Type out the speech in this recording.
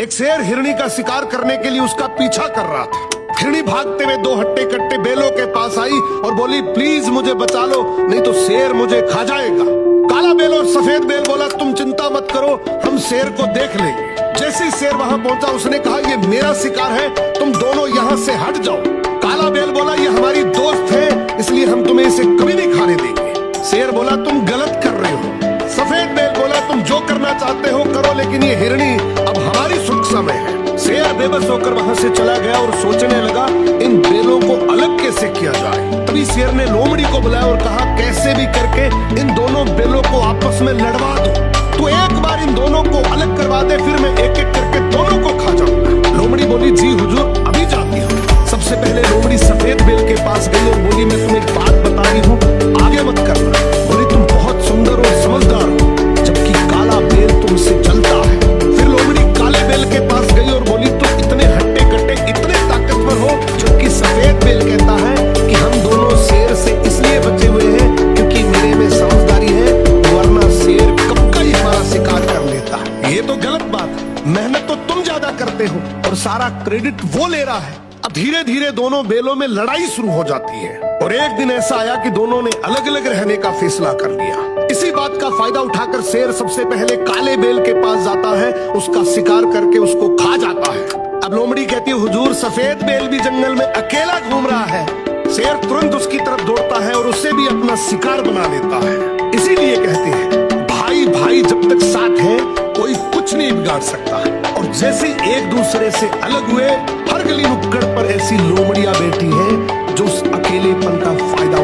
एक शेर हिरणी का शिकार करने के लिए उसका पीछा कर रहा था। हिरणी भागते हुए दो हट्टे कट्टे बेलों के पास आई और बोली, प्लीज मुझे बचा लो, नहीं तो शेर मुझे खा जाएगा। काला बेल और सफेद बेल बोला, तुम चिंता मत करो, हम शेर को देख लेंगे। जैसे ही शेर वहां पहुंचा उसने कहा, ये मेरा शिकार है, तुम दोनों यहाँ से हट जाओ। काला बेल बोला, ये हमारी दोस्त है, इसलिए हम तुम्हें इसे कभी नहीं खाने देंगे। शेर बोला, तुम गलत कर रहे हो। सफेद बेल बोला, तुम जो करना चाहते हो करो, लेकिन ये हिरणी अब हमारी सुख समय है। शेर बेबस होकर वहां से चला गया और सोचने लगा, इन बेलों को अलग कैसे किया जाए। तभी शेर ने लोमड़ी को बुलाया और कहा, कैसे भी करके इन दोनों बेलों को आपस में लड़वा दो। तो एक बार इन दोनों को अलग करवा दे, फिर मैं एक एक करके दोनों को खा जाऊंगा। लोमड़ी बोली, जी हुजूर, अभी जाती हूँ। सबसे पहले लोमड़ी सफेद बेल के पास गई और बोली, मैं तुम्हें एक बात बता रही हूँ, आगे मत करना। बोली, तुम बहुत सुंदर और समझदार हो, जबकि काला बेल तुमसे जलता है। फिर लोमड़ी काले बेल के पास गई और बोली, तुम इतने हट्टे कट्टे, इतने ताकतवर हो, जबकि सफेद बेल कहता है कि हम दोनों शेर से इसलिए बचे हुए हैं क्योंकि मेरे में समझदारी है, वरना शेर कब का ही हमारा शिकार कर लेता है। ये तो गलत बात है, मेहनत तो तुम ज्यादा करते हो और सारा क्रेडिट वो ले रहा है। अब धीरे धीरे दोनों बेलों में लड़ाई शुरू हो जाती है और एक दिन ऐसा आया कि दोनों ने अलग अलग रहने का फैसला कर लिया। इसी बात का फायदा उठाकर शेर सबसे पहले काले बेल के पास जाता है, उसका शिकार करके उसको खा जाता है। अब लोमड़ी कहती है, हुजूर, सफेद बेल भी जंगल में अकेला घूम रहा है। शेर तुरंत उसकी तरफ दौड़ता है और उसे भी अपना शिकार बना लेता है। इसीलिए कहते हैं, भाई भाई जब तक साथ है कोई कुछ नहीं बिगाड़ सकता। और जैसे एक दूसरे से अलग हुए, हर गली नुक्कड़ पर ऐसी लोमड़ियां बैठी हैं जो उस अकेलेपन का फायदा